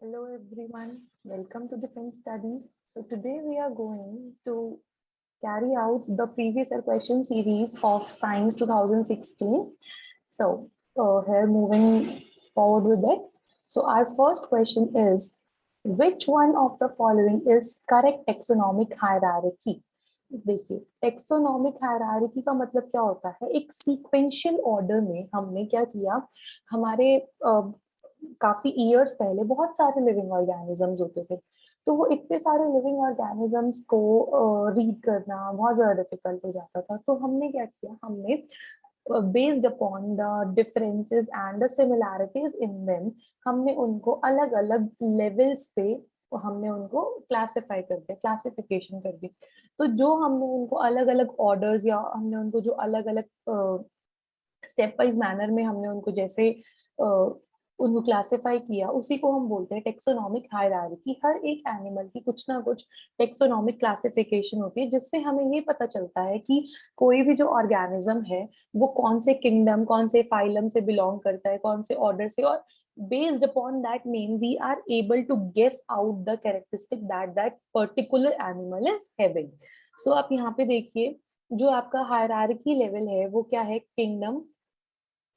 Hello everyone, welcome to Defense Studies. So today we are going to carry out the previous year question series of Science 2016. So here moving forward with it. So our first question is, which one of the following is correct taxonomic hierarchy? देखिए taxonomic hierarchy का मतलब क्या होता है, एक sequential order में हमने क्या किया, हमारे काफी ईयर्स पहले बहुत सारे लिविंग ऑर्गेनिजम्स होते थे, तो वो इतने सारे लिविंग ऑर्गेनिजम्स को रीड करना बहुत ज्यादा डिफिकल्ट हो जाता था। तो हमने क्या किया, हमने based upon the differences and the similarities in them, हमने उनको अलग अलग लेवल्स पे हमने उनको क्लासिफाई कर दिया, क्लासिफिकेशन कर दी। तो जो हमने उनको अलग अलग ऑर्डर्स या हमने उनको जो अलग अलग स्टेप वाइज मैनर में हमने उनको जैसे उनको क्लासिफाई किया, उसी को हम बोलते हैं टेक्सोनॉमिक हायरार्की। हर एक एनिमल की कुछ ना कुछ टेक्सोनॉमिक क्लासिफिकेशन होती है, जिससे हमें ये पता चलता है कि कोई भी जो ऑर्गेनिज्म है वो कौन से किंगडम, कौन से फाइलम से बिलोंग करता है, कौन से ऑर्डर से, और based upon that name we are able to guess out the characteristic that particular animal is having. So आप यहाँ पे देखिए, जो आपका हायरार्की लेवल है वो क्या है, kingdom,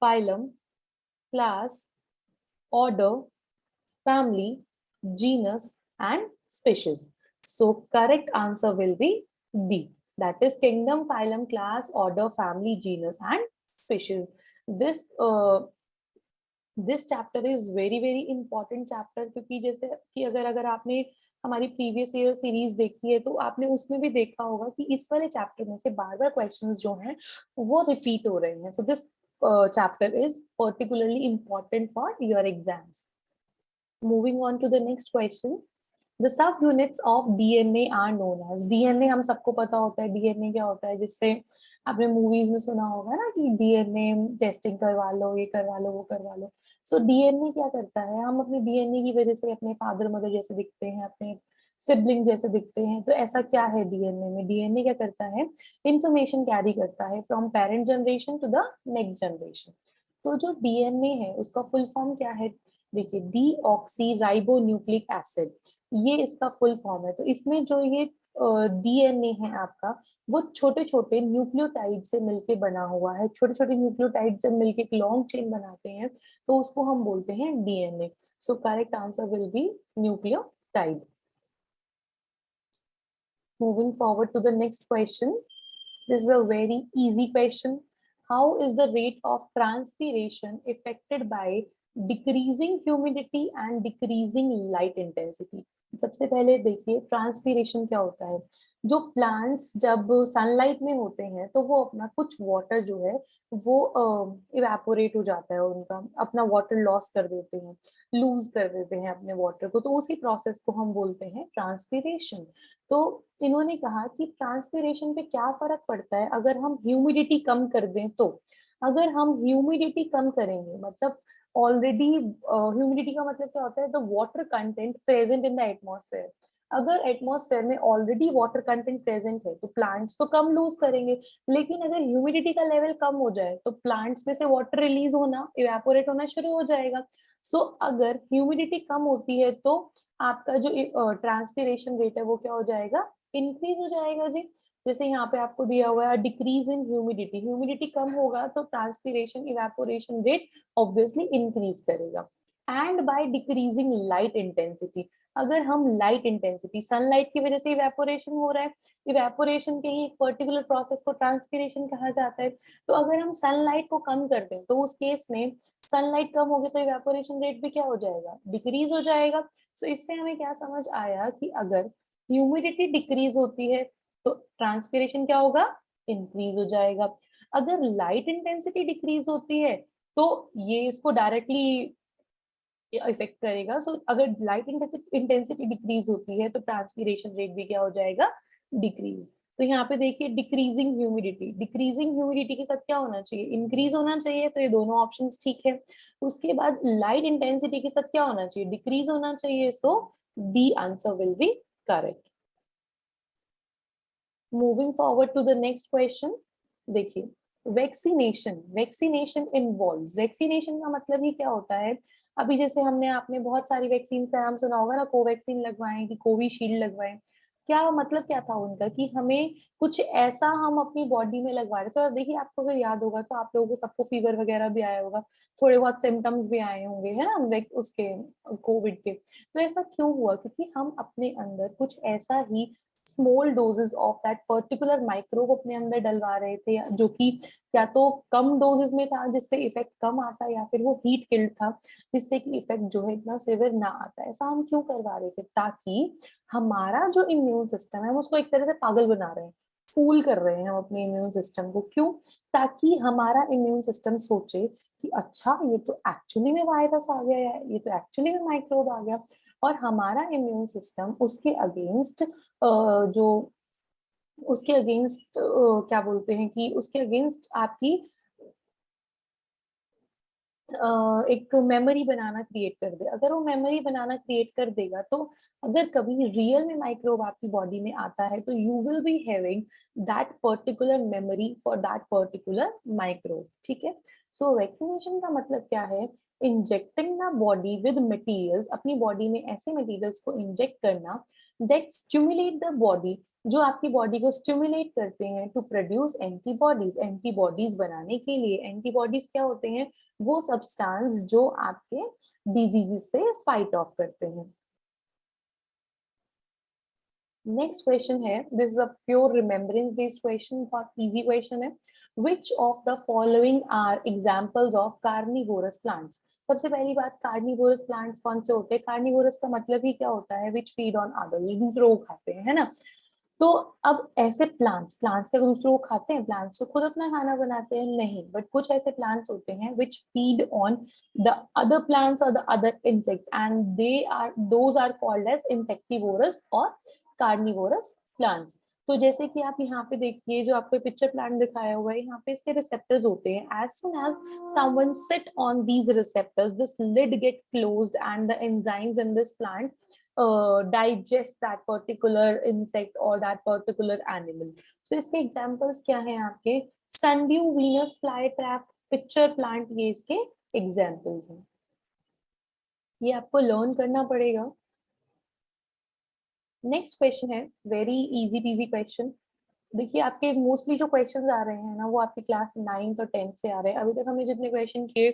phylum, class, order, family, genus and species. So correct answer will be D. That is kingdom, phylum, class, order, family, genus and species. This this chapter is very very important chapter, क्योंकि जैसे कि अगर आपने हमारी previous year series देखी है तो आपने उसमें भी देखा होगा कि इस वाले चैप्टर में से बार बार क्वेश्चंस जो हैं वो रिपीट हो रहे हैं। So this chapter is particularly important for your exams. Moving on to the next question, the sub units of DNA are known as. DNA हम सबको पता होता है, डीएनए क्या होता है, जिससे आपने मूवीज में सुना होगा ना कि डीएनए टेस्टिंग करवा लो, ये करवा लो, वो करवा लो। सो डीएनए क्या करता है, हम अपने डीएनए की वजह से अपने फादर मदर जैसे दिखते हैं, अपने सिबलिंग जैसे दिखते हैं। तो ऐसा क्या है डीएनए में, डीएनए क्या करता है, इंफॉर्मेशन कैरी करता है from parent generation to the next generation. तो जो डीएनए है उसका फुल फॉर्म क्या है, देखिए डीऑक्सी राइबो न्यूक्लिक एसिड, ये इसका फुल फॉर्म है। तो इसमें जो ये डीएनए है आपका, वो छोटे छोटे न्यूक्लियोटाइड से मिलके बना हुआ है। छोटे छोटे न्यूक्लियोटाइड जब मिलके एक लॉन्ग चेन बनाते हैं तो उसको हम बोलते हैं DNA. So correct answer will be nucleotide. Moving forward to the next question, this is a very easy question. How is the rate of transpiration affected by decreasing humidity and decreasing light intensity? सबसे पहले देखिए transpiration क्या होता है। जो plants जब sunlight में होते हैं तो वो अपना कुछ वाटर जो है वो इवेपोरेट हो जाता है, उनका अपना वाटर लॉस कर देते हैं, लूज कर देते हैं अपने वाटर को। तो उसी प्रोसेस को हम बोलते हैं ट्रांसपीरेशन। तो इन्होंने कहा कि ट्रांसपीरेशन पे क्या फर्क पड़ता है अगर हम ह्यूमिडिटी कम कर दें। तो अगर हम ह्यूमिडिटी कम करेंगे, मतलब ऑलरेडी ह्यूमिडिटी का मतलब क्या होता है, the water content present in the atmosphere. अगर एटमॉस्फेयर में ऑलरेडी वाटर कंटेंट प्रेजेंट है तो प्लांट्स तो कम लूज करेंगे, लेकिन अगर ह्यूमिडिटी का लेवल कम हो जाए तो प्लांट्स में से वाटर रिलीज होना, इवेपोरेट होना शुरू हो जाएगा। सो अगर ह्यूमिडिटी कम होती है तो आपका जो ट्रांसपीरेशन रेट है वो क्या हो जाएगा, इंक्रीज हो जाएगा जी। जैसे यहाँ पे आपको दिया हुआ है डिक्रीज इन ह्यूमिडिटी, ह्यूमिडिटी कम होगा तो transpiration evaporation rate obviously increase करेगा। And by decreasing light intensity, अगर हम लाइट इंटेंसिटी, सनलाइट की वजह से इवेपोरेशन हो रहा है, इवेपोरेशन के ही एक पर्टिकुलर प्रोसेस को ट्रांसपीरेशन कहा जाता है। तो अगर हम सनलाइट को कम कर दें तो उस केस में सनलाइट कम होगी तो इवेपोरेशन रेट भी क्या हो जाएगा, डिक्रीज हो जाएगा। सो इससे हमें क्या समझ आया कि अगर ह्यूमिडिटी डिक्रीज होती है तो ट्रांसपीरेशन क्या होगा, इंक्रीज हो जाएगा। अगर लाइट इंटेंसिटी डिक्रीज होती है तो ये इसको डायरेक्टली इफेक्ट करेगा। सो अगर लाइट इंटेंसिटी डिक्रीज होती है तो ट्रांसपीरेशन रेट भी क्या हो जाएगा, डिक्रीज। तो यहाँ पे देखिए डिक्रीजिंग ह्यूमिडिटी, डिक्रीजिंग ह्यूमिडिटी के साथ क्या होना चाहिए, इंक्रीज होना चाहिए। तो ये दोनों ऑप्शंस ठीक है। उसके बाद लाइट इंटेंसिटी के साथ क्या होना चाहिए, डिक्रीज होना चाहिए। So D answer will be correct. Moving forward to the next question, देखिए वैक्सीनेशन, वैक्सीनेशन इन्वॉल्व, वैक्सीनेशन का मतलब ही क्या होता है, अभी जैसे हमने आपने बहुत सारी वैक्सीन का नाम सुना होगा ना, कोवैक्सीन लगवाएं कि कोविशील्ड लगवाएं, क्या मतलब क्या था उनका कि हमें कुछ ऐसा हम अपनी बॉडी में लगवा रहे थे। और देखिए आपको अगर याद होगा तो आप लोगों को सबको फीवर वगैरह भी आया होगा, थोड़े बहुत सिम्टम्स भी आए होंगे, है ना, उसके कोविड के। तो ऐसा क्यों हुआ? क्योंकि हम अपने अंदर कुछ ऐसा ही small doses of that particular microbe अपने अंदर डलवा रहे थे, जो कि या तो कम डोजेस में था जिससे इफेक्ट कम आता, या फिर वो हीट किल्ड था जिससे कि इफेक्ट जो है इतना सिवियर ना आता। ऐसा हम क्यों करवा रहे थे? ताकि हमारा जो इम्यून सिस्टम है हम उसको एक तरह से पागल बना रहे हैं, फूल कर रहे हैं हम अपने इम्यून सिस्टम को। क्यों? ताकि हमारा इम्यून सिस्टम सोचे कि अच्छा ये तो एक्चुअली में वायरस आ गया है, ये तो एक्चुअली में माइक्रोब आ गया। और हमारा इम्यून सिस्टम उसके अगेंस्ट जो उसके अगेंस्ट क्या बोलते हैं कि उसके अगेंस्ट आपकी एक मेमोरी बनाना क्रिएट कर दे। अगर वो मेमोरी बनाना क्रिएट कर देगा तो अगर कभी रियल में माइक्रोब आपकी बॉडी में आता है तो you will be having that particular memory for that particular microbe. ठीक है। सो वैक्सीनेशन का मतलब क्या है? Injecting the body with materials, अपनी बॉडी में ऐसे मटेरियल्स को इंजेक्ट करना दैट स्टिमुलेट द बॉडी, जो आपकी बॉडी को स्टिमुलेट करते हैं टू प्रोड्यूस एंटीबॉडीज। एंटीबॉडीज बनाने के लिए, एंटीबॉडीज क्या होते हैं? वो सब्सटेंस जो आपके डिजीजेस से फाइट ऑफ करते हैं। नेक्स्ट क्वेश्चन है, this is a pure remembrance based question, बहुत इजी क्वेश्चन है। Which of the following are examples of carnivorous plants? सबसे पहली बात, कार्निवोरस प्लांट्स कौन से होते हैं? कार्निवोरस का मतलब ही क्या होता है? विच फीड ऑन अदर्स, दूसरों को खाते हैं, है ना। तो अब ऐसे प्लांट्स, प्लांट्स क्या दूसरों को खाते हैं? प्लांट्स तो खुद अपना खाना बनाते हैं? नहीं, बट कुछ ऐसे प्लांट्स होते हैं which feed on the other plants और the other insects, and they are those are called as insectivorous और कार्निवोरस प्लांट्स। तो जैसे कि आप यहाँ पे देखिए, जो आपको पिक्चर प्लांट दिखाया हुआ है, यहाँ पे इसके रिसेप्टर्स होते हैं। As soon as someone sit on these receptors, this lid get closed and the enzymes in this plant digest that particular insect or that particular animal. So इसके examples क्या हैं आपके? Sundew, Venus flytrap, picture plant, ये इसके examples हैं। ये आपको learn करना पड़ेगा। नेक्स्ट क्वेश्चन है, वेरी इजी पीजी क्वेश्चन। देखिए आपके मोस्टली जो क्वेश्चंस आ रहे हैं ना, वो आपकी क्लास 9th और 10th से आ रहे हैं। अभी तक हमने जितने क्वेश्चन किए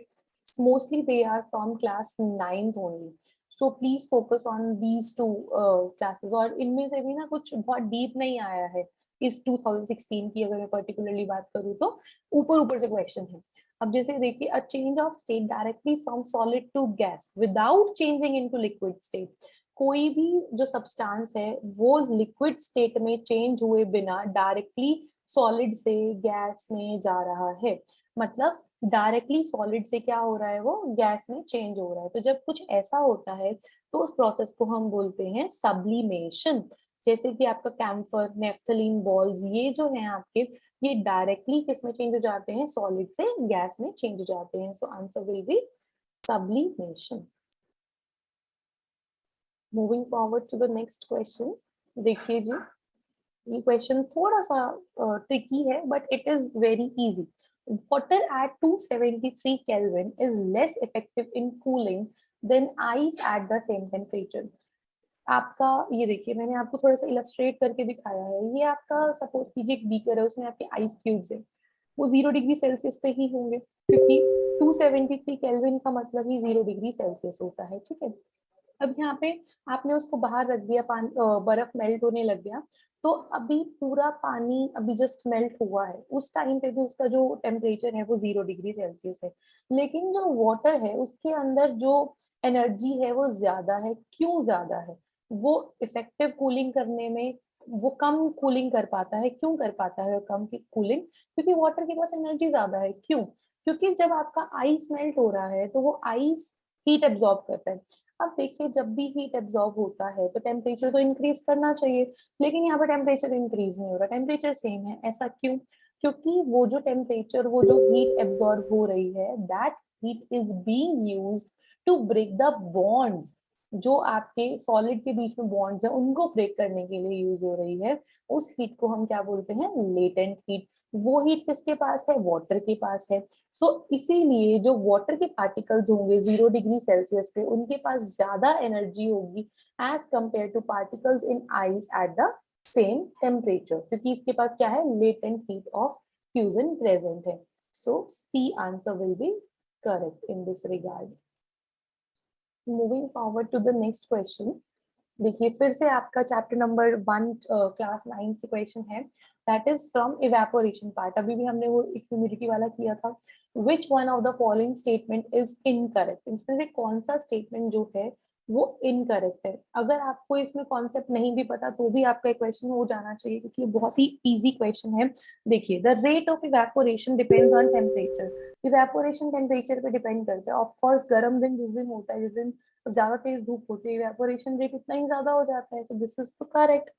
mostly they are from class 9th only. So please focus on these two classes. और इनमें से भी ना कुछ बहुत डीप नहीं आया है इस 2016 की, अगर मैं पर्टिकुलरली बात करूँ तो ऊपर ऊपर से क्वेश्चन है। अब जैसे देखिए, a change of state directly from solid to gas without changing into liquid state. कोई भी जो सब्सटेंस है वो लिक्विड स्टेट में चेंज हुए बिना डायरेक्टली सॉलिड से गैस में जा रहा है। मतलब डायरेक्टली सॉलिड से क्या हो रहा है? वो गैस में चेंज हो रहा है। तो जब कुछ ऐसा होता है तो उस प्रोसेस को हम बोलते हैं सब्लिमेशन। जैसे कि आपका कैम्फर, नेफ्थलीन बॉल्स, ये जो है आपके, ये डायरेक्टली किस में चेंज हो जाते हैं? सॉलिड से गैस में चेंज हो जाते हैं। So answer will be sublimation. Moving forward to the next question. देखिए जी, ये क्वेश्चन थोड़ा सा ट्रिकी है but it is very easy. Water at 273 Kelvin is less effective in cooling than ice at the same temperature. आपका ये देखिए, मैंने आपको थोड़ा सा इलस्ट्रेट करके दिखाया है। ये आपका सपोज कीजिए एक बीकर है, उसमें आपके आइस क्यूब्स है, वो 0 डिग्री सेल्सियस पे ही होंगे क्योंकि 273 केल्विन का मतलब ही 0 डिग्री सेल्सियस होता है। ठीक है। अब यहाँ पे आपने उसको बाहर रख दिया, पानी बर्फ मेल्ट होने लग गया, तो अभी पूरा पानी अभी जस्ट मेल्ट हुआ है, उस टाइम पे भी उसका जो टेम्परेचर है वो 0 डिग्री सेल्सियस है। लेकिन जो वाटर है उसके अंदर जो एनर्जी है वो ज्यादा है। क्यों ज्यादा है? वो इफेक्टिव कूलिंग करने में वो कम कूलिंग कर पाता है। क्यों कर पाता है कम की कूलिंग? क्योंकि वाटर के पास एनर्जी ज्यादा है। क्यों? क्योंकि जब आपका आइस मेल्ट हो रहा है तो वो आइस हीट एब्जॉर्ब करता है। अब देखिए, जब भी हीट एब्जॉर्ब होता है तो टेम्परेचर तो इंक्रीज करना चाहिए, लेकिन यहाँ पर टेम्परेचर इंक्रीज नहीं हो रहा, टेम्परेचर सेम है। ऐसा क्यों? क्योंकि वो जो टेम्परेचर, वो जो हीट एब्जॉर्ब हो रही है, that heat is being used to break the bonds. जो आपके सॉलिड के बीच में बॉन्ड्स है उनको ब्रेक करने के लिए यूज हो रही है। उस हीट को हम क्या बोलते हैं? Latent heat. वो हीट किसके पास है, वाटर के पास है। सो इसीलिए जो वाटर के पार्टिकल्स होंगे 0 डिग्री सेल्सियस पे, उनके पास ज्यादा एनर्जी होगी as compare to particles in ice at the same temperature, क्योंकि इसके पास क्या है, latent heat of fusion present है। So C answer will be correct in this regard. Moving forward to the next question. देखिए फिर से आपका चैप्टर नंबर 1 क्लास 9 से क्वेश्चन है, that is from evaporation part. अभी भी हमने वो ह्यूमिडिटी वाला किया था। विच one of the following statement is incorrect, इसमें से कौन सा स्टेटमेंट जो है वो इनकरेक्ट है। अगर आपको इसमें कॉन्सेप्ट नहीं भी पता तो भी आपका क्वेश्चन हो जाना चाहिए, क्योंकि ये बहुत ही इजी क्वेश्चन है। देखिए the rate of evaporation depends on temperature. Evaporation temperature पे डिपेंड करता है। ऑफकोर्स गर्म दिन जिस दिन होता है, जिस दिन ज्यादा तेज धूप होती है, इवेपोरेशन रेट उतना ही ज्यादा हो जाता है, तो दिस इज तो करेक्ट।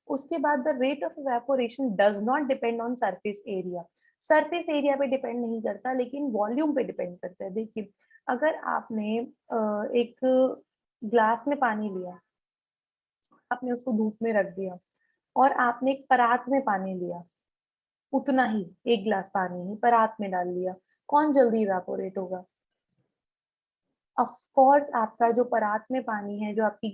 उसके बाद the rate of evaporation does not depend on surface area. Surface area पे डिपेंड नहीं करता, लेकिन वॉल्यूम पे डिपेंड करता है। देखिए अगर आपने एक ग्लास में पानी लिया, आपने उसको धूप में रख दिया, और आपने एक परात में पानी लिया, उतना ही एक गिलास पानी ही परात में डाल लिया, कौन जल्दी इवेपोरेट होगा? ऑफ कोर्स आपका जो परात में पानी है, जो आपकी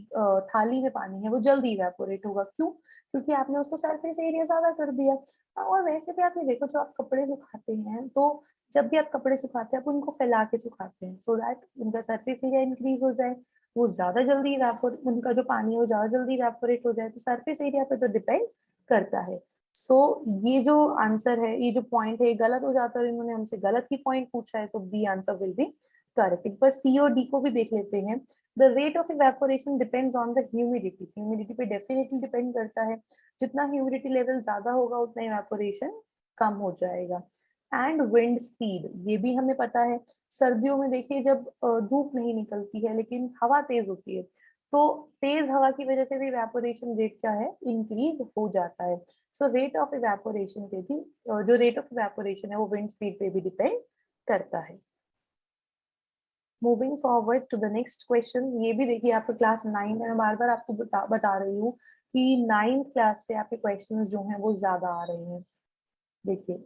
थाली में पानी है, वो जल्दी इवेपोरेट होगा। क्यों? क्योंकि आपने उसको सरफेस एरिया ज्यादा कर दिया। और वैसे भी आप ये देखो, जो आप कपड़े सुखाते हैं, तो जब भी आप कपड़े सुखाते हैं आप उनको फैला के सुखाते हैं, सो दैट उनका सरफेस एरिया इंक्रीज हो जाए, वो ज्यादा जल्दी इवेपोरेट, उनका जो पानी है वो ज्यादा जल्दी इवेपोरेट हो जाए। तो सरफेस एरिया पे तो डिपेंड करता है। सो ये जो आंसर है, ये जो पॉइंट है, ये गलत हो जाता है, और इन्होंने हमसे गलत ही पॉइंट पूछा है। So B answer will be correct. एक बार सी और डी को भी देख लेते हैं। The rate of evaporation depends on the humidity. Humidity पे डेफिनेटली डिपेंड करता है। जितना ह्यूमिडिटी लेवल ज्यादा होगा उतना इवेपोरेशन कम हो जाएगा। एंड विंड स्पीड, ये भी हमें पता है। सर्दियों में देखिए जब धूप नहीं निकलती है लेकिन हवा तेज होती है, तो तेज हवा की वजह से भी इवेपोरेशन रेट क्या है, इंक्रीज हो जाता है। सो रेट ऑफ इवेपोरेशन पे भी जो रेट ऑफ इवेपोरेशन है वो विंड स्पीड पे भी डिपेंड करता है। Moving forward to the next question. ये भी देखिए आपका क्लास 9 है, मैं बार बार आपको बता रही हूँ कि 9th क्लास से आपके क्वेश्चंस जो हैं वो ज्यादा आ रहे हैं। देखिए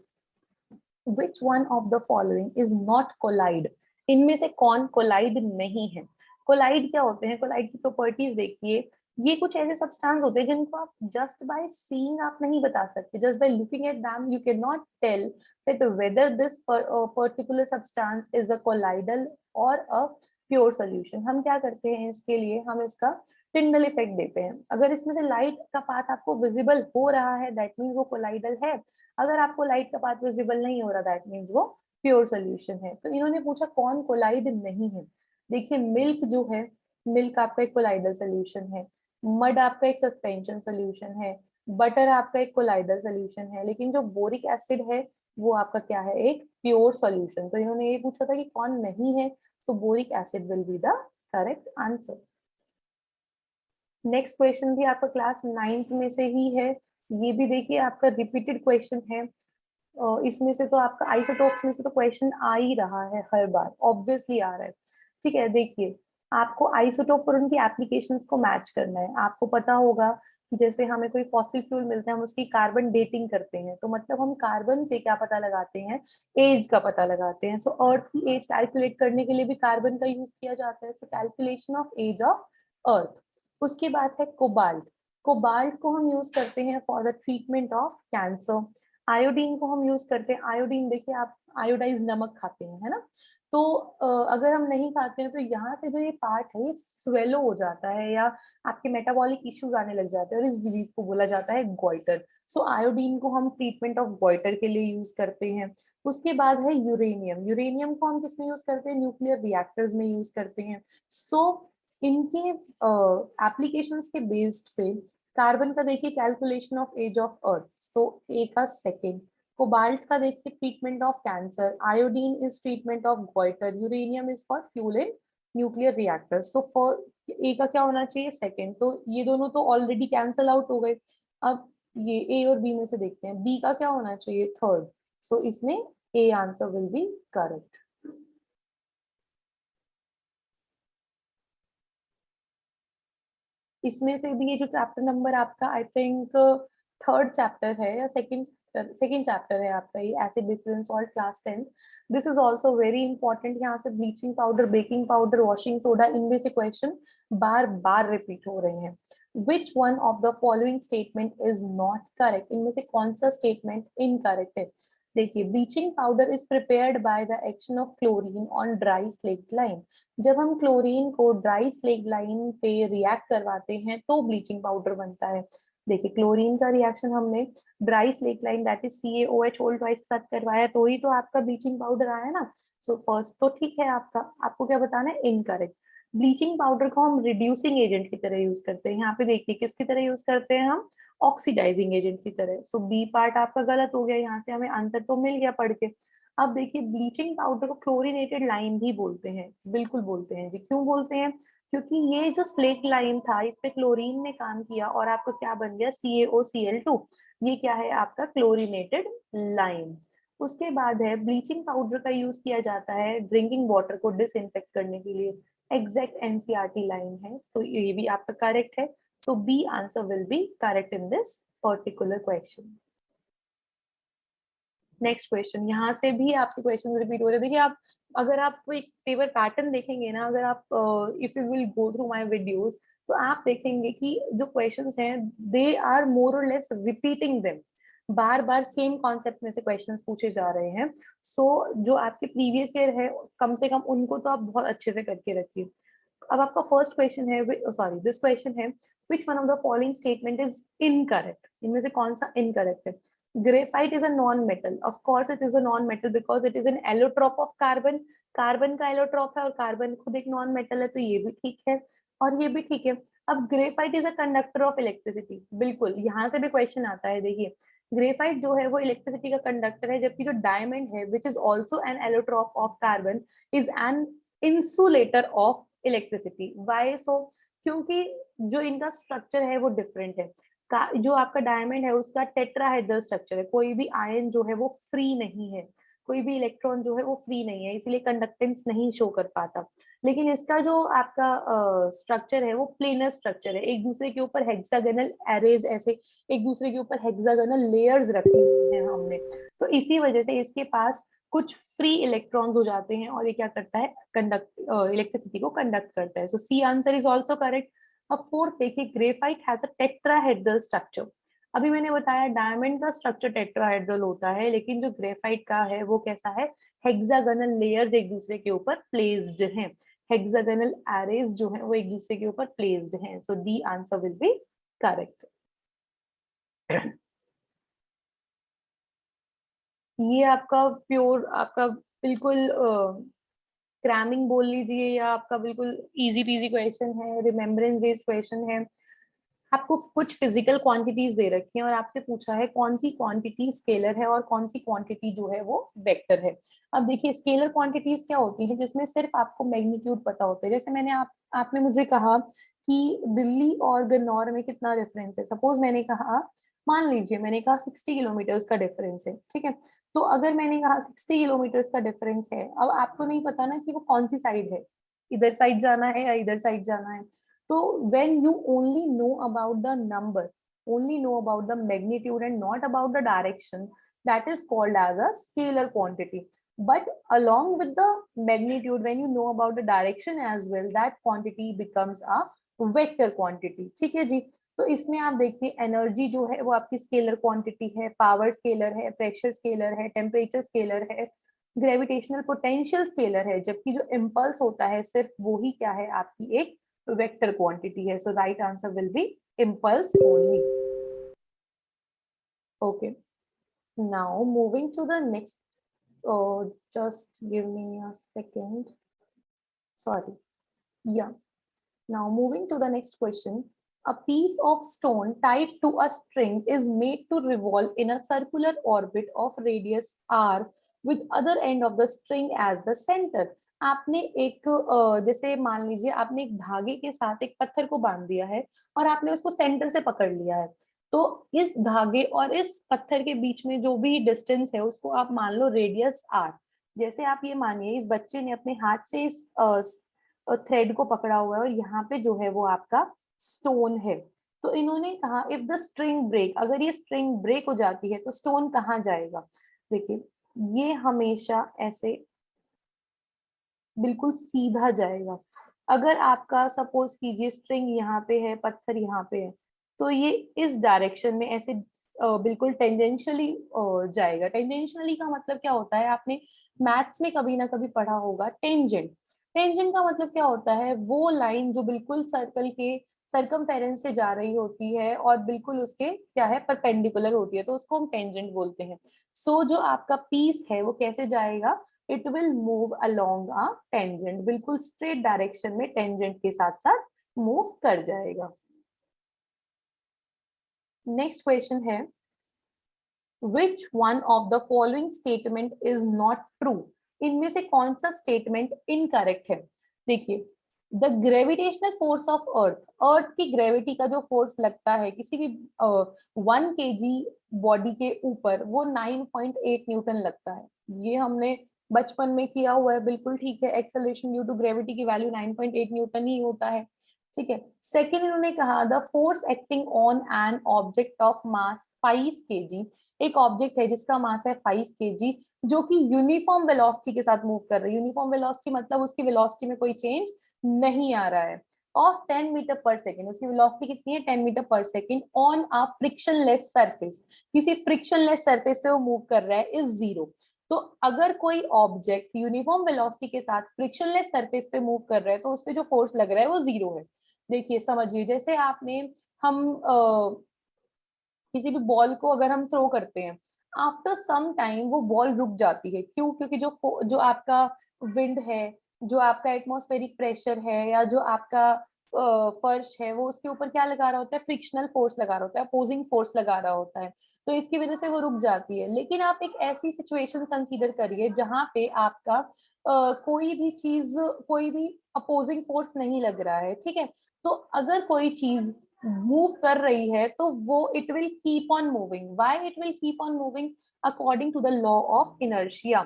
which one of the following is not colloid, इनमें से कौन कोलाइड नहीं है? कोलाइड क्या होते हैं, कोलाइड की प्रॉपर्टीज देखिए। ये कुछ ऐसे सब्सटेंस होते हैं जिनको आप जस्ट बाय सीइंग आप नहीं बता सकते, just by looking at them you can not tell that whether this particular substance is a colloidal और अ प्योर सोल्यूशन। हम क्या करते हैं इसके लिए, हम इसका टिंडल इफेक्ट देते हैं। अगर इसमें से लाइट का पाथ आपको विजिबल हो रहा है, दैट मीन्स वो कोलाइडल है। अगर आपको लाइट का पाथ विजिबल नहीं हो रहा, दैट मीन्स वो प्योर सोल्यूशन है। तो इन्होंने पूछा कौन कोलाइड नहीं है। देखिए मिल्क जो है, मिल्क आपका एक कोलाइडल सोल्यूशन है। मड आपका एक सस्पेंशन सोल्यूशन है। बटर आपका एक कोलाइडल सोल्यूशन है। लेकिन जो बोरिक एसिड है वो आपका क्या है, एक प्योर सोल्यूशन। तो इन्होंने ये पूछा था कि कौन नहीं है, so boric acid will be the correct answer. Next question भी आपका क्लास 9th में से ही है। ये भी देखिए आपका रिपीटेड क्वेश्चन है। इसमें से तो आपका आइसोटोप्स में से तो क्वेश्चन आ ही रहा है, हर बार ऑब्वियसली आ रहा है। ठीक है, देखिए आपको आइसोटोप और उनकी एप्लीकेशंस को मैच करना है। आपको पता होगा कि जैसे हमें कोई फॉसिल फ्यूल मिलता है, हम उसकी कार्बन डेटिंग करते हैं, तो मतलब हम कार्बन से क्या पता लगाते हैं, एज का पता लगाते हैं। सो अर्थ की एज कैलकुलेट करने के लिए भी कार्बन का यूज किया जाता है। So calculation of age of earth. उसके बाद है कोबाल्ट। कोबाल्ट को हम यूज करते हैं for the treatment of cancer. Iodine को हम यूज करते हैं। आयोडीन देखिए आप आयोडाइज नमक खाते हैं, है ना? तो अगर हम नहीं खाते हैं तो यहाँ से जो ये पार्ट है ये स्वेलो हो जाता है, या आपके मेटाबॉलिक इश्यूज आने लग जाते हैं, और इस डिजीज को बोला जाता है गॉइटर। सो आयोडीन को हम ट्रीटमेंट ऑफ गॉइटर के लिए यूज करते हैं। उसके बाद है यूरेनियम। यूरेनियम को हम किसमें यूज करते हैं, न्यूक्लियर रिएक्टर्स में यूज करते हैं। सो इनके एप्लीकेशंस के बेस्ड पे कार्बन का देखिए calculation of age of earth, so A का सेकेंड। कोबाल्ट का देखिए treatment of cancer. Iodine is treatment of goiter. Uranium is for fuel in nuclear reactor. So for A का क्या होना चाहिए, सेकेंड। तो ये दोनों तो ऑलरेडी कैंसल आउट हो गए। अब ये ए और बी में से देखते हैं, बी का क्या होना चाहिए, थर्ड। सो इसमें A answer will be correct. इसमें से भी ये जो चैप्टर नंबर आपका आई थिंक थर्ड चैप्टर है या सेकंड, सेकेंड चैप्टर है आपका ये acid basis and salt class 10। This is also very important. यहाँ से bleaching powder, baking powder, washing soda, इनमें से क्वेश्चन बार बार रिपीट हो रहे हैं। विच one of the following statement is not correct? इनमें से कौन सा स्टेटमेंट इनकरेक्ट है? देखिए, bleaching powder is prepared by the action of chlorine on dry slaked line. जब हम क्लोरीन को ड्राई स्लेट लाइन पे रिएक्ट करवाते हैं तो ब्लीचिंग पाउडर बनता है। देखिए, क्लोरीन का रिएक्शन हमने dry slaked lime that is CaOH whole twice के साथ करवाया तो ही तो आपका ब्लीचिंग पाउडर आया ना। सो फर्स्ट तो ठीक है आपका, आपको क्या बताना है? इनकरेक्ट। ब्लीचिंग पाउडर को हम रिड्यूसिंग एजेंट की तरह यूज करते हैं। यहाँ पे देखिए किसकी तरह यूज करते हैं हम? ऑक्सीडाइजिंग एजेंट की तरह। सो बी पार्ट आपका गलत हो गया, यहाँ से हमें आंसर तो मिल गया पढ़ के। अब देखिए, ब्लीचिंग पाउडर को क्लोरीनेटेड लाइम भी बोलते हैं, बिल्कुल बोलते हैं जी। क्यों बोलते हैं? क्योंकि ये जो स्लेट लाइम था इस पे क्लोरीन ने काम किया और आपका क्या बन गया? CaOCl2। ये क्या है आपका? Chlorinated lime. उसके बाद है ब्लीचिंग पाउडर का यूज किया जाता है ड्रिंकिंग वाटर को डिसइंफेक्ट करने के लिए। एग्जैक्ट एनसीईआरटी लाइन है, तो ये भी आपका करेक्ट है। So B answer will be correct in this particular question. Next question, यहाँ से भी आपके क्वेश्चन रिपीट हो रहे हैं। देखिए, आप अगर आप एक पेपर पैटर्न देखेंगे ना, अगर आप if you will go through my videos, तो आप देखेंगे कि जो क्वेश्चंस हैं दे आर मोर और लेस रिपीटिंग देम। बार बार सेम कॉन्सेप्ट में से क्वेश्चंस पूछे जा रहे हैं। सो जो आपके प्रीवियस ईयर है कम से कम उनको तो आप बहुत अच्छे से करके रखिए। अब आपका फर्स्ट क्वेश्चन है, सॉरी दिस क्वेश्चन है, which one of the following statement is incorrect? इनमें से कौन सा incorrect है? Graphite is a non-metal. Of course it is a non-metal because it is an allotrope of carbon. Carbon का allotrope है और carbon खुद एक नॉन मेटल है, तो ये भी ठीक है और ये भी ठीक है। अब graphite is a conductor of electricity, बिल्कुल यहाँ से भी क्वेश्चन आता है। देखिए, ग्रेफाइट जो है वो इलेक्ट्रिसिटी का कंडक्टर है, जबकि जो डायमंड है which is also an allotrope of carbon is an insulator of electricity. Why so? क्योंकि जो इनका स्ट्रक्चर है वो डिफरेंट है। जो आपका डायमंड है उसका टेट्राहेड्रल स्ट्रक्चर है, कोई भी आयन जो है वो फ्री नहीं है, कोई भी इलेक्ट्रॉन जो है वो फ्री नहीं है, इसीलिए कंडक्टेंस नहीं शो कर पाता। लेकिन इसका जो आपका स्ट्रक्चर है वो प्लेनर स्ट्रक्चर है, एक दूसरे के ऊपर हेक्सागोनल एरेज, ऐसे एक दूसरे के ऊपर हेक्सागोनल लेयर्स रखी हुई हैं हमने, तो इसी वजह से इसके पास कुछ फ्री इलेक्ट्रॉन्स हो जाते हैं और ये क्या करता है? कंडक्ट इलेक्ट्रिसिटी को कंडक्ट करता है। So C answer is also correct. अब फोर्थ देखिए, graphite has a tetrahedral structure. अभी मैंने बताया डायमंड का स्ट्रक्चर टेट्राहेड्रल होता है, लेकिन जो ग्रेफाइट का है वो कैसा है? हेक्सागोनल लेयर्स एक दूसरे के ऊपर प्लेस्ड हैं, हेक्सागोनल एरेज जो है वो एक दूसरे के ऊपर प्लेस्ड हैं। So D answer will be correct. ये आपका प्योर, आपका बिल्कुल क्रैमिंग बोल लीजिए या आपका बिल्कुल इजी पीजी क्वेश्चन है, रिमेम्बरेंस बेस्ड क्वेश्चन है। आपको कुछ फिजिकल क्वांटिटीज दे रखी हैं और आपसे पूछा है कौन सी क्वांटिटी स्केलर है और कौन सी क्वांटिटी जो है वो वेक्टर है। अब देखिए, स्केलर क्वांटिटीज क्या होती हैं? जिसमें सिर्फ आपको मैग्नीट्यूड पता होता है। जैसे मैंने आपने मुझे कहा कि दिल्ली और गन्नौर में कितना डिफरेंस है। सपोज मैंने कहा, मान लीजिए मैंने कहा 60 किलोमीटर का डिफरेंस है, ठीक है। तो अगर मैंने कहा 60 किलोमीटर का डिफरेंस है, अब आपको नहीं पता ना कि वो कौन सी साइड है, इधर साइड जाना है या इधर साइड जाना है। So when you only know about the number, only know about the magnitude and not about the direction, that is called as a scalar quantity. But along with the magnitude, when you know about the direction as well, that quantity becomes a vector quantity. ठीक है जी। तो इसमें आप देखिए, energy जो है वो आपकी स्केलर क्वांटिटी है, पावर स्केलर है, प्रेशर स्केलर है, टेम्परेचर स्केलर है, ग्रेविटेशनल पोटेंशियल स्केलर है, जबकि जो इम्पल्स होता है सिर्फ वो ही क्या है? आपकी एक vector quantity है। So right answer will be impulse only. Okay. Now moving to the next. Just give me a second. Sorry. Yeah. Now moving to the next question. A piece of stone tied to a string is made to revolve in a circular orbit of radius r with other end of the string as the center. आपने एक जैसे मान लीजिए आपने एक धागे के साथ एक पत्थर को बांध दिया है और आपने उसको सेंटर से पकड़ लिया है। तो इस धागे और इस पत्थर के बीच में जो भी डिस्टेंस है उसको आप मान लो रेडियस आर। जैसे आप ये मानिए इस बच्चे ने अपने हाथ से इस थ्रेड को पकड़ा हुआ है और यहाँ पे जो है वो आपका स्टोन है। तो इन्होंने कहा इफ द स्ट्रिंग ब्रेक, अगर ये स्ट्रिंग ब्रेक हो जाती है तो स्टोन कहाँ जाएगा। देखिए ये हमेशा ऐसे बिल्कुल सीधा जाएगा। अगर आपका सपोज कीजिए स्ट्रिंग यहाँ पे है, पत्थर यहाँ पे है, तो ये इस डायरेक्शन में ऐसे बिल्कुल टेंजेंशियली जाएगा। टेंजेंशियली का मतलब क्या होता है, आपने मैथ्स में कभी ना कभी पढ़ा होगा टेंजेंट। टेंजेंट का मतलब क्या होता है, वो लाइन जो बिल्कुल सर्कल के सरकमफेरेंस से जा रही होती है और बिल्कुल उसके क्या है परपेंडिकुलर होती है, तो उसको हम टेंजेंट बोलते हैं। सो जो आपका पीस है वो कैसे जाएगा, it will move along a tangent, बिल्कुल स्ट्रेट डायरेक्शन में टेंजेंट के साथ साथ मूव कर जाएगा। नेक्स्ट क्वेश्चन है which one of the following statement is not true. इनमें से कौन सा स्टेटमेंट इनकरेक्ट है। देखिए the gravitational force of earth, earth की ग्रेविटी का जो फोर्स लगता है किसी भी 1 kg बॉडी के ऊपर, वो 9.8 न्यूटन लगता है। ये हमने बचपन में किया हुआ है, बिल्कुल ठीक है। एक्सेलरेशन ड्यू टू ग्रेविटी की वैल्यू 9.8 न्यूटन ही होता है, ठीक है। सेकेंड इन्होंने कहा the force acting on an object of mass 5 kg, एक ऑब्जेक्ट है जिसका मास है 5 kg, जो कि यूनिफॉर्म वेलोसिटी के साथ मूव कर रहा है। यूनिफॉर्म वेलोसिटी मतलब उसकी वेलोसिटी में कोई चेंज नहीं आ रहा है। ऑफ 10 मीटर पर सेकेंड, उसकी वेलोसिटी कितनी है 10 metre per second on a frictionless surface, किसी फ्रिक्शनलेस सरफेस पे वो मूव कर रहा है, इज जीरो। तो अगर कोई ऑब्जेक्ट यूनिफॉर्म वेलोसिटी के साथ फ्रिक्शनलेस सरफेस पे मूव कर रहा है तो उस पे जो फोर्स लग रहा है वो जीरो है। देखिए समझिए, जैसे आपने हम किसी भी बॉल को अगर हम थ्रो करते हैं, आफ्टर सम टाइम वो बॉल रुक जाती है। क्यों? क्योंकि जो आपका विंड है, जो आपका एटमॉस्फेरिक प्रेशर है, या जो आपका फर्श है, वो उसके ऊपर क्या लगा रहा होता है, फ्रिक्शनल फोर्स लगा रहा होता है, अपोजिंग फोर्स लगा रहा होता है। तो इसकी वजह से वो रुक जाती है। लेकिन आप एक ऐसी सिचुएशन कंसीडर करिए जहां पे आपका कोई भी चीज, कोई भी अपोजिंग फोर्स नहीं लग रहा है, ठीक है। तो अगर कोई चीज मूव कर रही है तो वो it will keep on moving. Why it will keep on moving? According to the law of inertia.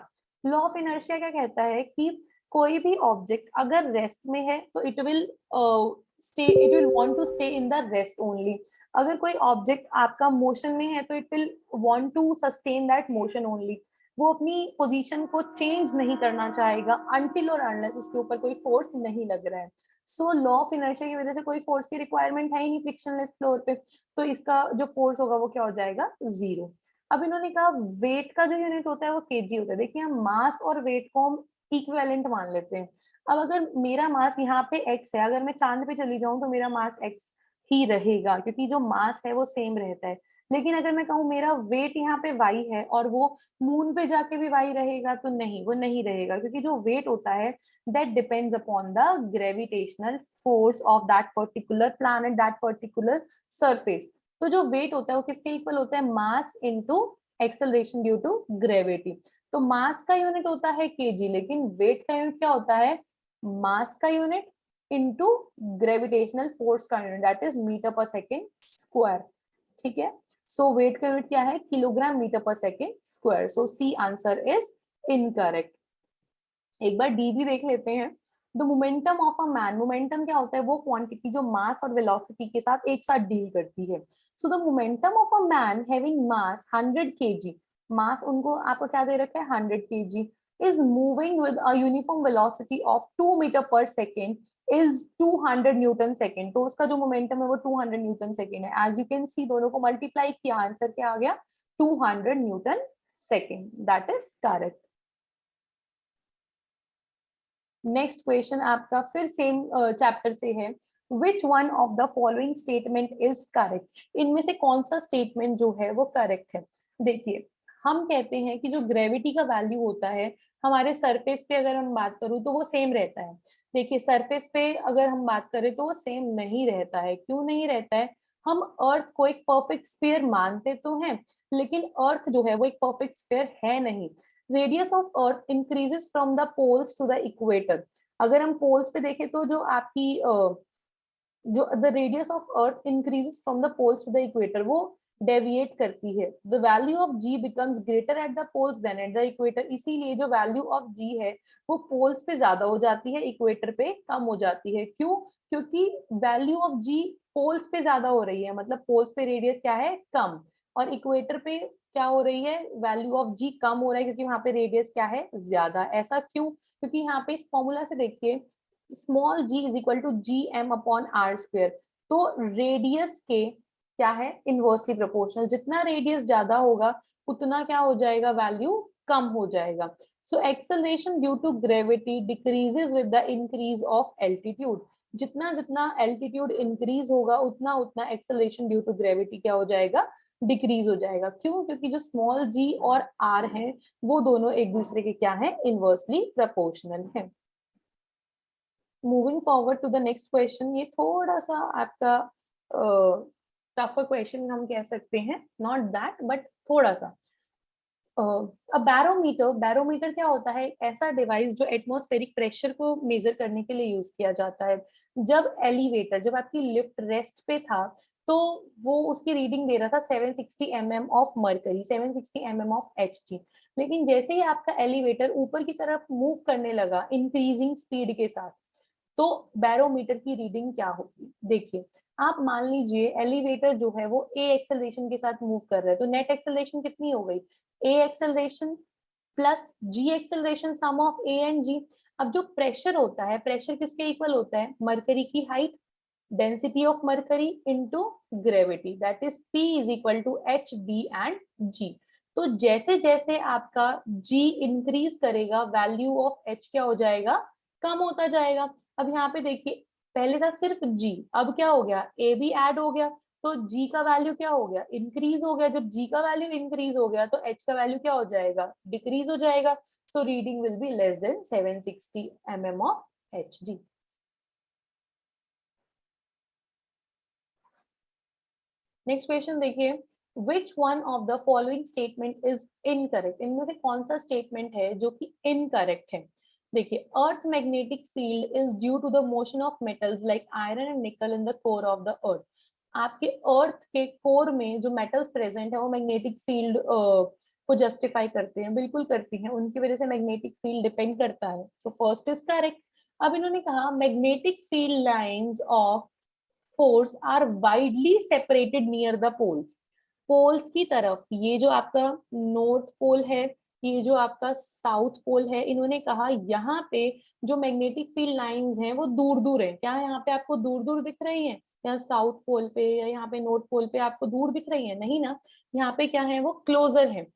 Law of inertia क्या कहता है कि कोई भी ऑब्जेक्ट अगर रेस्ट में है तो it will stay, it will want to stay in the rest only. अगर कोई ऑब्जेक्ट आपका मोशन में है तो it will want to sustain that motion only. वो अपनी पोजीशन को चेंज नहीं करना चाहेगा अनटिल और अनलेस उसके ऊपर कोई फोर्स नहीं लग रहा है। सो लॉ ऑफ इनर्शिया की वजह से कोई फोर्स की रिक्वायरमेंट है ही नहीं फ्रिक्शनलेस फ्लोर पे, तो इसका जो फोर्स होगा वो क्या हो जाएगा, जीरो। अब इन्होंने कहा वेट का जो यूनिट होता है वो केजी होता है। देखिए हम मास और वेट को हम इक्विवेलेंट मान लेते हैं। अब अगर मेरा मास यहाँ पे एक्स है, अगर मैं चांद पे चली जाऊं तो मेरा मास एक्स ही रहेगा, क्योंकि जो मास है वो सेम रहता है। लेकिन अगर मैं कहूँ मेरा वेट यहाँ पे वाई है और वो मून पे जाके भी वाई रहेगा, तो नहीं, वो नहीं रहेगा, क्योंकि जो वेट होता है that depends upon the gravitational force of that particular planet, that particular surface। तो जो वेट होता है वो किसके इक्वल होता है, mass into acceleration due to gravity. तो मास का यूनिट होता है केजी, लेकिन वेट का यूनिट क्या होता है, मास का यूनिट इनटू ग्रेविटेशनल फोर्स का unit, that is metre per second square, ठीक है। सो वेट का यूनिट क्या है, kilogram metre per second square. So C answer is incorrect. एक बार डी भी देख लेते हैं। The momentum of a man, momentum क्या होता है, वो क्वांटिटी जो मास और वेलोसिटी के साथ एक साथ डील करती है। So the momentum of a man having mass 100 kg, mass उनको आपको क्या दे रखा है 100 kg, is moving with a uniform velocity of 2 metre per second is 200 newton second. तो उसका जो मोमेंटम है वो 200 न्यूटन सेकेंड है। एज यू कैन सी दोनों को मल्टीप्लाई किया, आंसर क्या आ गया 200 newton second, that is correct. Next question आपका फिर सेम चैप्टर से है। Which one of the following statement is correct. इनमें से कौन सा स्टेटमेंट जो है वो करेक्ट है। देखिए हम कहते हैं कि जो ग्रेविटी का वैल्यू होता है हमारे सरफेस पे, अगर हम बात करूं तो वो सेम रहता है। देखिए सरफेस पे अगर हम बात करें तो वो सेम नहीं रहता है। क्यों नहीं रहता है? हम अर्थ को एक परफेक्ट स्फीयर मानते तो हैं, लेकिन अर्थ जो है वो एक परफेक्ट स्फीयर है नहीं। Radius of earth increases from the poles to the equator. अगर हम पोल्स पे देखें तो जो आपकी जो the radius of earth increases from the poles to the equator, वो डेविएट करती है, the value of g becomes greater at the poles than at the equator. इसीलिए जो वैल्यू ऑफ जी है वो पोल्स पे ज्यादा हो जाती है, इक्वेटर पे कम हो जाती है। क्यों? क्योंकि वैल्यू ऑफ जी पोल्स पे ज्यादा हो रही है, मतलब पोल्स पे रेडियस क्या है, कम, और इक्वेटर पे क्या हो रही है, वैल्यू ऑफ जी कम हो रहा है, क्योंकि वहां पे रेडियस क्या है, ज्यादा। ऐसा क्यों? क्योंकि यहाँ पे इस फॉर्मूला से देखिए, small g is equal to G M upon R square. तो रेडियस के क्या है, इनवर्सली प्रोपोर्शनल, जितना रेडियस ज्यादा होगा उतना क्या हो जाएगा, वैल्यू कम हो जाएगा। So acceleration due to gravity decreases with the increase of altitude. जितना जितना एल्टीट्यूड इंक्रीज होगा उतना उतना एक्सेलरेशन ड्यू टू ग्रेविटी क्या हो जाएगा, डिक्रीज हो जाएगा। क्यों? क्योंकि जो स्मॉल जी और आर है वो दोनों एक दूसरे के क्या है, इनवर्सली प्रोपोर्शनल है। Moving forward to the next question, ये थोड़ा सा आपका टफर क्वेश्चन हम कह सकते हैं, नॉट दैट बट थोड़ा सा। बैरोमीटर, बैरोमीटर क्या होता है, ऐसा डिवाइस जो एटमॉस्फेरिक प्रेशर को मेजर करने के लिए यूज किया जाता है। जब एलिवेटर, जब आपकी लिफ्ट रेस्ट पे था तो वो उसकी रीडिंग दे रहा था 760 mm of mercury, 760 mm of Hg। लेकिन जैसे ही आपका एलिवेटर ऊपर की तरफ मूव करने लगा इंक्रीजिंग स्पीड के साथ, तो बैरोमीटर की रीडिंग क्या होगी, देखिए। आप मान लीजिए एलिवेटर जो है वो ए एक्सेलरेशन के साथ मूव कर रहा है, तो नेट एक्सेलरेशन कितनी हो गई, A acceleration plus G acceleration, sum of A and G. अब जो प्रेशर होता है, प्रेशर किसके इक्वल होता है, मरकरी की height, density of mercury into gravity, that is P is equal to H D and G. तो जैसे जैसे आपका जी इंक्रीज करेगा वैल्यू ऑफ एच क्या हो जाएगा, कम होता जाएगा। अब यहाँ पे देखिए, पहले था सिर्फ जी, अब क्या हो गया, ए भी ऐड हो गया, तो जी का वैल्यू क्या हो गया, इंक्रीज हो गया। जब जी का वैल्यू इंक्रीज हो गया तो एच का वैल्यू क्या हो जाएगा, डिक्रीज हो जाएगा। So reading will be less than 760 mm of H G. Next question देखिए, which one of the following statement is incorrect. इनमें से कौन सा स्टेटमेंट है जो कि इनकरेक्ट है। देखिए, earth magnetic field is due to the motion of metals like iron and nickel in the core of the earth. आपके अर्थ के कोर में जो मेटल्स प्रेजेंट है वो मैग्नेटिक फील्ड को जस्टिफाई करते हैं, बिल्कुल करती हैं, उनकी वजह से मैग्नेटिक फील्ड डिपेंड करता है। So first is correct. अब इन्होंने कहा magnetic field lines of force are widely separated near the poles. Poles की तरफ, ये जो आपका नॉर्थ पोल है, ये जो आपका साउथ पोल है, इन्होंने कहा यहाँ पे जो मैग्नेटिक फील्ड लाइंस हैं वो दूर दूर है। क्या यहाँ पे आपको दूर दूर दिख रही है, या साउथ पोल पे या यहाँ पे नॉर्थ पोल पे आपको दूर दिख रही है, नहीं ना। यहाँ पे क्या है, वो क्लोजर है।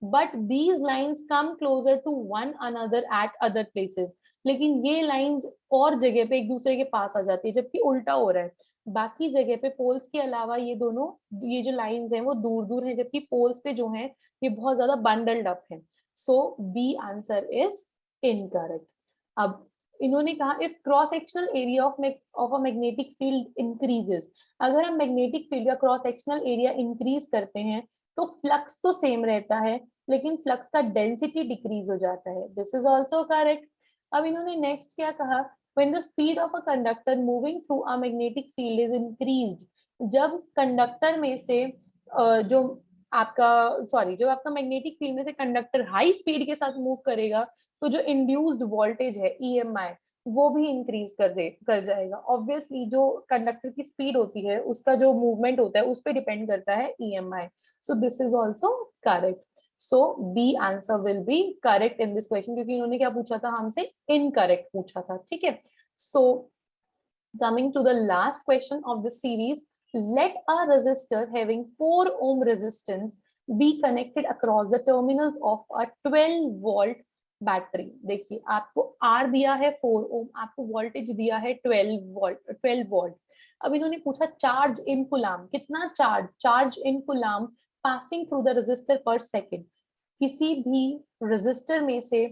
But these lines come closer to one another at other places. लेकिन ये लाइंस और जगह पे एक दूसरे के पास आ जाती है, जबकि उल्टा हो रहा है। बाकी जगह पे पोल्स के अलावा ये दोनों, ये जो लाइंस हैं वो दूर दूर हैं, जबकि पोल्स पे जो है ये बहुत ज्यादा बंडल्ड अप है। So B answer is incorrect. अब इन्होंने कहा if cross sectional area of a magnetic field increases, अगर हम मैग्नेटिक फील्ड का क्रॉस सेक्शनल एरिया इंक्रीज करते हैं तो फ्लक्स तो सेम रहता है, लेकिन फ्लक्स का डेंसिटी डिक्रीज हो जाता है। This is also correct. अब इन्होंने नेक्स्ट क्या कहा, when the speed of a conductor moving through a magnetic field is increased, जब कंडक्टर में से जो आपका सॉरी जब आपका मैग्नेटिक फील्ड में से कंडक्टर हाई स्पीड के साथ मूव करेगा तो जो इंड्यूस्ड वोल्टेज है ईएमआई वो भी इंक्रीज कर जाएगा। ऑब्वियसली जो कंडक्टर की स्पीड होती है उसका जो मूवमेंट होता है उस पर डिपेंड करता है EMI. So this is also correct. So B answer will be correct in this question, क्योंकि इन्होंने क्या पूछा था हमसे, इनकरेक्ट पूछा था। ठीक है। सो coming to the last question of this series, let a resistor having 4 ohm resistance be connected across the terminals of a 12 volt battery. देखिए आपको आर दिया है 4 ओम, आपको वोल्टेज दिया है 12 वोल्ट। अब इन्होंने पूछा चार्ज इन कुलाम, कितना charge, charge in coulomb passing through the resistor per second. किसी भी रेजिस्टर में से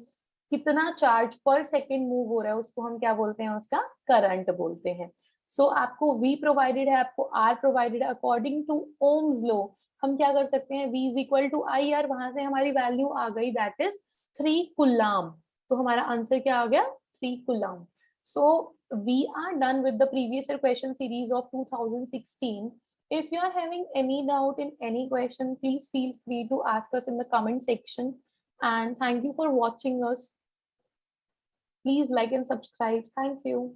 कितना चार्ज पर सेकेंड मूव हो रहा है उसको हम क्या बोलते हैं, उसका करंट बोलते हैं। सो आपको V प्रोवाइडेड है, आपको R प्रोवाइडेड है। अकॉर्डिंग टू ओम्स लॉ हम क्या कर सकते हैं, V is equal to I R, वहां से हमारी वैल्यू आ गई दैट इज 3 कुलाम। तो हमारा आंसर क्या आ गया, 3 coulomb. So we are done with the previous question series of 2016। If you are having any doubt in any question, please feel free to ask us in the comment section. And thank you for watching us. Please like and subscribe. Thank you.